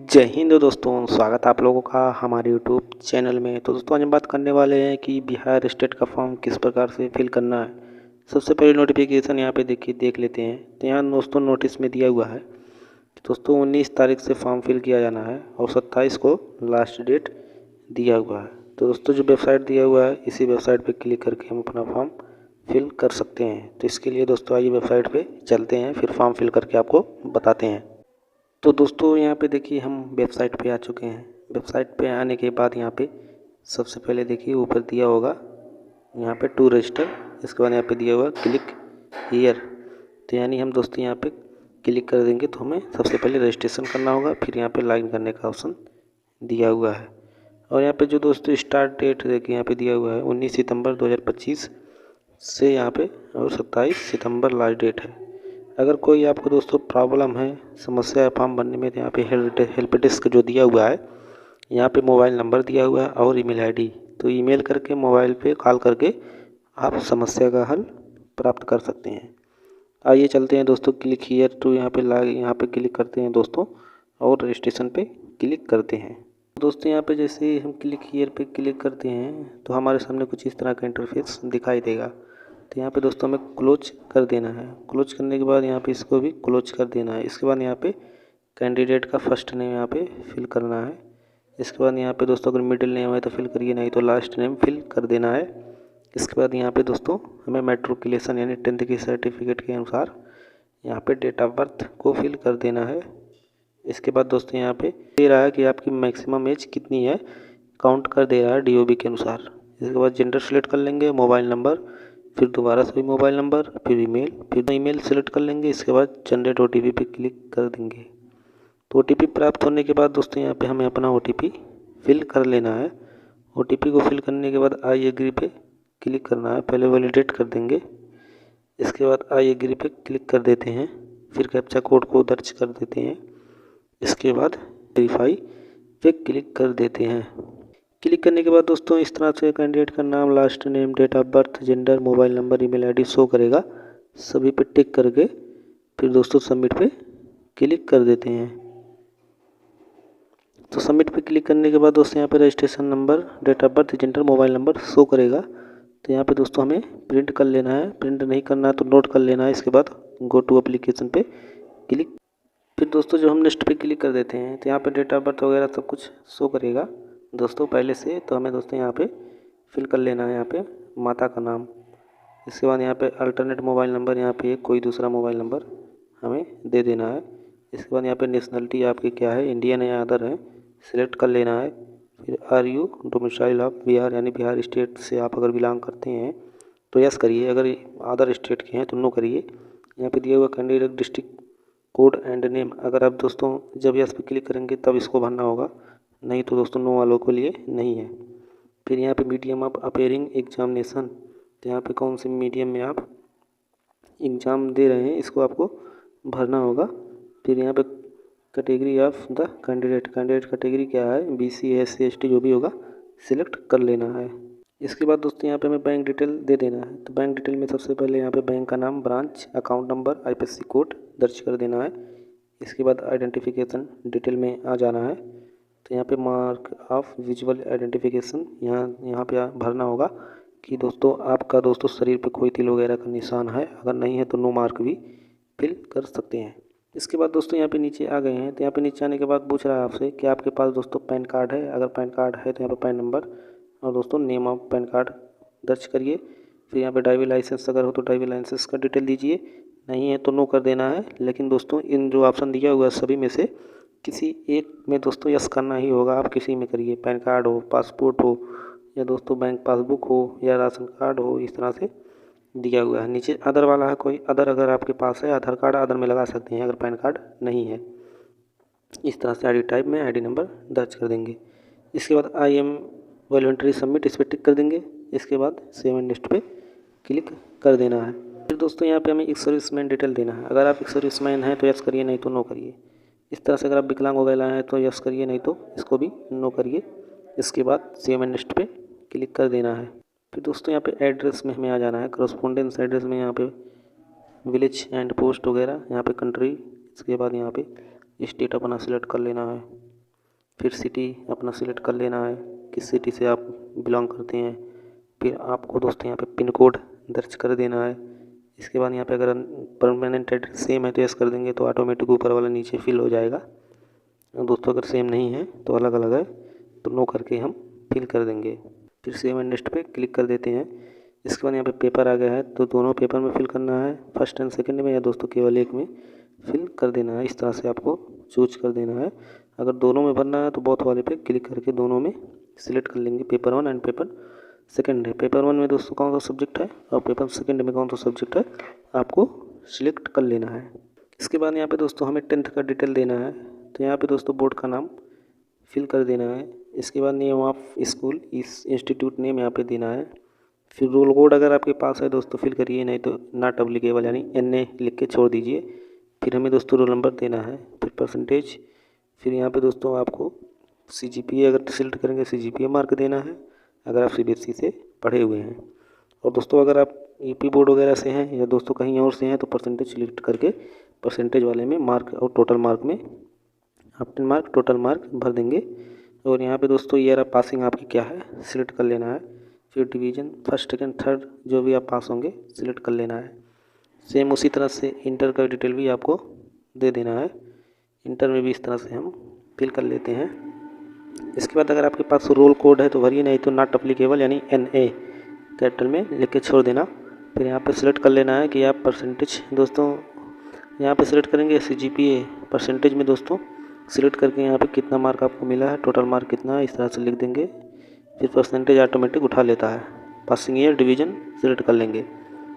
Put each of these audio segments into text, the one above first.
जय हिंद दोस्तों, स्वागत है आप लोगों का हमारे यूट्यूब चैनल में। तो दोस्तों आज हम बात करने वाले हैं कि बिहार स्टेट का फॉर्म किस प्रकार से फिल करना है। सबसे पहले नोटिफिकेशन यहाँ पे देखिए देख लेते हैं। तो यहाँ दोस्तों नोटिस में दिया हुआ है दोस्तों 19 तारीख से फॉर्म फिल किया जाना है और 27 को लास्ट डेट दिया हुआ है। तो दोस्तों जो वेबसाइट दिया हुआ है इसी वेबसाइट पर क्लिक करके हम अपना फॉर्म फिल कर सकते हैं। तो इसके लिए दोस्तों आइए वेबसाइट पर चलते हैं, फिर फॉर्म फिल करके आपको बताते हैं। तो दोस्तों यहाँ पे देखिए हम वेबसाइट पे आ चुके हैं। वेबसाइट पे आने के बाद यहाँ पे सबसे पहले देखिए ऊपर दिया होगा यहाँ पे टू रजिस्टर, इसके बाद यहाँ पे दिया हुआ क्लिक हियर। तो यानी हम दोस्तों यहाँ पे क्लिक कर देंगे तो हमें सबसे पहले रजिस्ट्रेशन करना होगा, फिर यहाँ पे लॉगिन करने का ऑप्शन दिया हुआ है। और यहाँ पे जो दोस्तों स्टार्ट डेट देखिए यहाँ पे दिया हुआ है 19 सितंबर 2025 से यहाँ पे और 27 सितंबर लास्ट डेट है। अगर कोई आपको दोस्तों प्रॉब्लम है, समस्या है फॉर्म भरने में, तो यहाँ पे हेल्प डेस्क जो दिया हुआ है यहाँ पे मोबाइल नंबर दिया हुआ है और ईमेल आईडी। तो ईमेल करके मोबाइल पे कॉल करके आप समस्या का हल प्राप्त कर सकते हैं। आइए चलते हैं दोस्तों क्लिक हियर टू यहाँ पे क्लिक करते हैं दोस्तों और रजिस्ट्रेशन पे क्लिक करते हैं। दोस्तों यहाँ पे जैसे ही हम क्लिक हियर पे क्लिक करते हैं तो हमारे सामने कुछ इस तरह का इंटरफेस दिखाई देगा। तो यहाँ पे दोस्तों हमें क्लोज कर देना है। क्लोज करने के बाद यहाँ पे इसको भी क्लोज कर देना है। इसके बाद यहाँ पे कैंडिडेट का फर्स्ट नेम यहाँ पे फिल करना है। इसके बाद यहाँ पे दोस्तों अगर मिडिल नेम है तो फिल करिए, नहीं तो लास्ट नेम फिल कर देना है। इसके बाद यहाँ पे दोस्तों हमें मैट्रिकुलेशन यानी 10th की सर्टिफिकेट के अनुसार यहाँ पे डेट ऑफ बर्थ को फिल कर देना है। इसके बाद दोस्तों यहाँ पे दे रहा है कि आपकी मैक्सिमम एज कितनी है, काउंट कर दे रहा है DOB के अनुसार। इसके बाद जेंडर सेलेक्ट कर लेंगे, मोबाइल नंबर, फिर दोबारा से भी मोबाइल नंबर, फिर ईमेल सेलेक्ट कर लेंगे। इसके बाद जनरेट OTP पे क्लिक कर देंगे। तो OTP प्राप्त होने के बाद दोस्तों यहाँ पे हमें अपना OTP फिल कर लेना है। OTP को फिल करने के बाद आई एग्री पे क्लिक करना है। पहले वैलिडेट कर देंगे, इसके बाद आई एग्री पे क्लिक कर देते हैं, फिर कैप्चा कोड को दर्ज कर देते हैं। इसके बाद वेरीफाई पे क्लिक कर देते हैं। क्लिक करने के बाद दोस्तों इस तरह से कैंडिडेट का नाम, last name, date of birth, gender, mobile number, email ID show करेगा। सभी पे टिक करके फिर दोस्तों सबमिट पे क्लिक कर देते हैं। तो सबमिट पे क्लिक करने के बाद दोस्तों यहाँ पे registration number, date of birth, gender, mobile number show करेगा। तो यहाँ पे दोस्तों हमें प्रिंट कर लेना है, प्रिंट नहीं करना है तो नोट कर लेना है। इसके बाद गो टू एप्लीकेशन पे क्लिक, फिर दोस्तों जो हम नेक्स्ट पे क्लिक कर देते हैं तो यहाँ पे डेट ऑफ बर्थ वगैरह सब कुछ शो करेगा दोस्तों पहले से। तो हमें दोस्तों यहाँ पे फिल कर लेना है यहाँ पे माता का नाम। इसके बाद यहाँ पे अल्टरनेट मोबाइल नंबर, यहाँ पे कोई दूसरा मोबाइल नंबर हमें दे देना है। इसके बाद यहाँ पे नेशनलिटी आपकी क्या है, इंडियन है या अदर है, सिलेक्ट कर लेना है। फिर are you domicile of Bihar, यानी बिहार स्टेट से आप अगर बिलोंग करते हैं तो यस करिए, अगर अदर स्टेट के हैं तो नो करिए। यहाँ पे दिया हुआ candidate district code and name, अगर आप दोस्तों जब यस पे क्लिक करेंगे तब इसको भरना होगा, नहीं तो दोस्तों नो वालों के लिए नहीं है। फिर यहाँ पे मीडियम ऑफ अपेयरिंग एग्जामिनेशन, तो यहाँ पे कौन से मीडियम में आप एग्ज़ाम दे रहे हैं इसको आपको भरना होगा। फिर यहाँ पे category of the candidate category क्या है, BC SC ST जो भी होगा सिलेक्ट कर लेना है। इसके बाद दोस्तों यहाँ पे हमें बैंक डिटेल दे देना है। तो बैंक डिटेल में सबसे पहले यहाँ पे बैंक का नाम, branch, account number, IFSC code दर्ज कर देना है। इसके बाद आइडेंटिफिकेशन डिटेल में आ जाना है। तो यहाँ पे मार्क ऑफ विजुअल आइडेंटिफिकेशन यहाँ पे भरना होगा कि दोस्तों आपका दोस्तों शरीर पे कोई तिल वगैरह का निशान है, अगर नहीं है तो नो मार्क भी फिल कर सकते हैं। इसके बाद दोस्तों यहाँ पे नीचे आ गए हैं। तो यहाँ पे नीचे आने के बाद पूछ रहा है आपसे कि आपके पास दोस्तों पैन कार्ड है, अगर पैन कार्ड है तो यहाँ पे पैन नंबर और दोस्तों नेम ऑफ पैन कार्ड दर्ज करिए। फिर यहाँ पे ड्राइविंग लाइसेंस अगर हो तो ड्राइविंग लाइसेंस का डिटेल दीजिए, नहीं है तो नो कर देना है। लेकिन दोस्तों इन जो ऑप्शन दिया हुआ है सभी में से किसी एक में दोस्तों यस करना ही होगा, आप किसी में करिए, पैन कार्ड हो, पासपोर्ट हो, या दोस्तों बैंक पासबुक हो, या राशन कार्ड हो, इस तरह से दिया हुआ है। नीचे अदर वाला है, कोई अदर अगर आपके पास है आधार कार्ड अदर में लगा सकते हैं अगर पैन कार्ड नहीं है। इस तरह से ID टाइप में ID नंबर दर्ज कर देंगे। इसके बाद आई एम वॉलंटरी सबमिट, इस पर टिक कर देंगे। इसके बाद सेव एंड नेक्स्ट पे क्लिक कर देना है। फिर दोस्तों यहाँ पे हमें एक सर्विसमैन डिटेल देना है, अगर आप एक सर्विसमैन हैं तो यस करिए, नहीं तो नो करिए। इस तरह से अगर आप विकलांग वगैरह हैं तो यस करिए, नहीं तो इसको भी नो करिए। इसके बाद सेव एंड नेक्स्ट पे क्लिक कर देना है। फिर दोस्तों यहाँ पे एड्रेस में हमें आ जाना है, करस्पोंडेंस एड्रेस में यहाँ पे विलेज एंड पोस्ट वगैरह, यहाँ पे कंट्री, इसके बाद यहाँ पे स्टेट अपना सिलेक्ट कर लेना है। फिर सिटी अपना सिलेक्ट कर लेना है, किस सिटी से आप बिलोंग करते हैं। फिर आपको दोस्तों यहाँ पे पिन कोड दर्ज कर देना है। इसके बाद यहाँ पे अगर परमानेंट एड्रेस सेम है तो यस कर देंगे तो ऑटोमेटिक ऊपर वाला नीचे फिल हो जाएगा। दोस्तों अगर सेम नहीं है तो अलग अलग है तो नो करके हम फिल कर देंगे। फिर सेव एंड नेक्स्ट पे क्लिक कर देते हैं। इसके बाद यहाँ पे पेपर आ गया है तो दोनों पेपर में फिल करना है, फर्स्ट एंड सेकंड में या दोस्तों केवल एक में फिल कर देना है। इस तरह से आपको चूज कर देना है। अगर दोनों में भरना है तो बोथ वाले पे क्लिक करके दोनों में सिलेक्ट कर लेंगे, पेपर 1 एंड पेपर सेकंड है। पेपर 1 में दोस्तों कौन सा सब्जेक्ट है और पेपर सेकंड में कौन सा सब्जेक्ट है आपको सिलेक्ट कर लेना है। इसके बाद यहाँ पे दोस्तों हमें 10th का डिटेल देना है। तो यहाँ पे दोस्तों बोर्ड का नाम फिल कर देना है। इसके बाद नेम ऑफ स्कूल, इस इंस्टीट्यूट नेम यहाँ पे देना है। फिर रोल कोड अगर आपके पास है दोस्तों फिल करिए, नहीं तो नॉट एप्लीकेबल यानी NA लिख के छोड़ दीजिए। फिर हमें दोस्तों रोल नंबर देना है, फिर परसेंटेज। फिर यहाँ पे दोस्तों आपको CGPA अगर सिलेक्ट करेंगे CGPA मार्क देना है अगर आप CBSE से पढ़े हुए हैं। और दोस्तों अगर आप UP बोर्ड वगैरह से हैं या दोस्तों कहीं और से हैं तो परसेंटेज सिलेक्ट करके परसेंटेज वाले में मार्क और टोटल मार्क में अपने मार्क टोटल मार्क भर देंगे। और यहाँ पे दोस्तों ईयर ऑफ पासिंग आपकी क्या है सिलेक्ट कर लेना है। फिर डिवीज़न फर्स्ट सेकंड थर्ड जो भी आप पास होंगे सिलेक्ट कर लेना है। सेम उसी तरह से इंटर का डिटेल भी आपको दे देना है। इंटर में भी इस तरह से हम फिल कर लेते हैं। इसके बाद अगर आपके पास रोल कोड है तो भरिए, नहीं तो नॉट एप्लीकेबल यानी NA कैपिटल में लिख के छोड़ देना। फिर यहाँ पे सिलेक्ट कर लेना है कि आप परसेंटेज दोस्तों यहाँ पे सिलेक्ट करेंगे CGPA परसेंटेज में दोस्तों सिलेक्ट करके यहाँ पे कितना मार्क आपको मिला है, टोटल मार्क कितना है, इस तरह से लिख देंगे। फिर परसेंटेज ऑटोमेटिक उठा लेता है। पासिंग ईयर डिवीज़न सिलेक्ट कर लेंगे।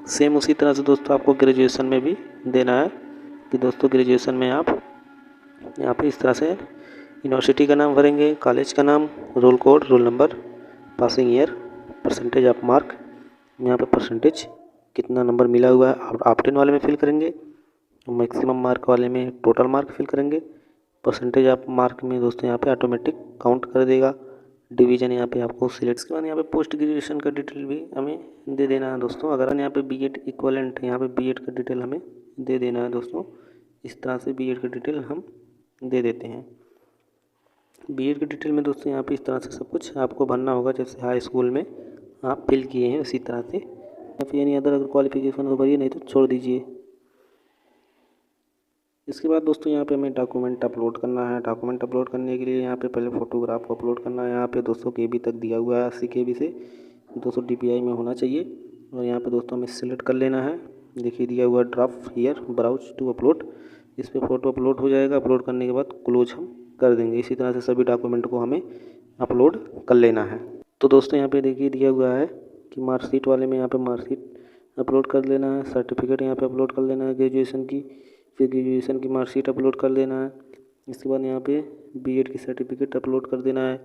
सेम उसी तरह से दोस्तों आपको ग्रेजुएशन में भी देना है कि दोस्तों ग्रेजुएशन में आप यहाँ पे इस तरह से यूनिवर्सिटी का नाम भरेंगे, कॉलेज का नाम, roll code, roll number, passing year, percentage of mark. यहाँ पे परसेंटेज कितना नंबर मिला हुआ है आप ऑप्टेन वाले में फिल करेंगे, मैक्सिमम मार्क वाले में टोटल मार्क फिल करेंगे। परसेंटेज ऑफ मार्क में दोस्तों यहाँ पे ऑटोमेटिक काउंट कर देगा। डिवीज़न यहाँ पे आपको सिलेक्ट के बाद यहाँ पे पोस्ट ग्रेजुएशन का डिटेल भी हमें दे देना है दोस्तों। अगर यहाँ पे B.Ed इक्वलेंट यहाँ पे B.Ed का डिटेल हमें दे देना है दोस्तों। इस तरह से B.Ed का डिटेल हम दे देते हैं। B.Ed के डिटेल में दोस्तों यहाँ पे इस तरह से सब कुछ आपको भरना होगा जैसे हाई स्कूल में आप फिल किए हैं उसी तरह से। या फिर यानी अगर क्वालिफिकेशन हो भरिए, नहीं तो छोड़ दीजिए। इसके बाद दोस्तों यहाँ पे हमें डॉक्यूमेंट अपलोड करना है। डॉक्यूमेंट अपलोड करने के लिए यहाँ पे पहले फ़ोटोग्राफ को अपलोड करना है। यहाँ पे 200 KB तक दिया हुआ है, 80 KB से 200 DPI में होना चाहिए। और यहाँ पे दोस्तों हमें सिलेक्ट कर लेना है, देखिए दिया हुआ draft here browse to upload. इस पर फ़ोटो अपलोड हो जाएगा। अपलोड करने के बाद क्लोज हम कर देंगे। इसी तरह से सभी डॉक्यूमेंट को हमें अपलोड कर लेना है। तो दोस्तों यहाँ पर देखिए दिया हुआ है कि मार्कशीट वाले में यहाँ पर मार्कशीट अपलोड कर लेना है, सर्टिफिकेट यहाँ पर अपलोड कर लेना है ग्रेजुएशन की। फिर ग्रेजुएशन की मार्कशीट अपलोड कर देना है। इसके बाद यहाँ पे B.Ed की सर्टिफिकेट अपलोड कर देना है।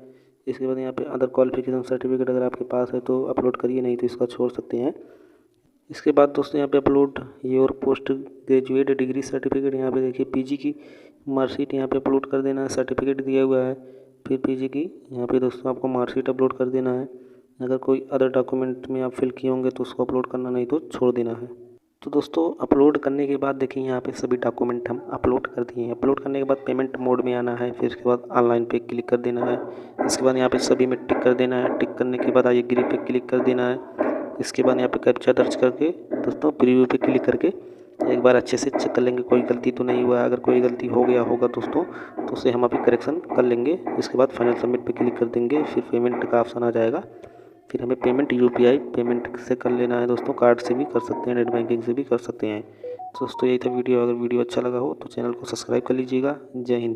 इसके बाद यहाँ पे अदर क्वालिफिकेशन सर्टिफिकेट अगर आपके पास है तो अपलोड करिए, नहीं तो इसका छोड़ सकते हैं। इसके बाद दोस्तों यहाँ पे upload your post graduate degree certificate, यहाँ पे देखिए PG की मार्कशीट यहाँ पे अपलोड कर देना है, सर्टिफिकेट दिया हुआ है। फिर PG की यहाँ पे दोस्तों आपको मार्कशीट अपलोड कर देना है। अगर कोई अदर डॉक्यूमेंट में आप फिल किए होंगे तो उसको अपलोड करना, नहीं तो छोड़ देना है। तो दोस्तों अपलोड करने के बाद देखिए यहाँ पे सभी डॉक्यूमेंट हम अपलोड कर दिए हैं। अपलोड करने के बाद पेमेंट मोड में आना है। फिर इसके बाद ऑनलाइन पे क्लिक कर देना है। इसके बाद यहाँ पे सभी में टिक कर देना है। टिक करने के बाद आई एग्री पे क्लिक कर देना है। इसके बाद यहाँ पे कैप्चा दर्ज करके दोस्तों प्रीव्यू पे क्लिक करके एक बार अच्छे से चेक कर लेंगे कोई गलती तो नहीं हुआ है। अगर कोई गलती हो गया होगा दोस्तों तो उसे हम अभी करेक्शन कर लेंगे। इसके बाद फाइनल सबमिट पे क्लिक कर देंगे। फिर पेमेंट का ऑप्शन आ जाएगा। फिर हमें पेमेंट UPI पेमेंट से कर लेना है दोस्तों। कार्ड से भी कर सकते हैं, नेट बैंकिंग से भी कर सकते हैं। दोस्तों यही था वीडियो। अगर वीडियो अच्छा लगा हो तो चैनल को सब्सक्राइब कर लीजिएगा। जय हिंद।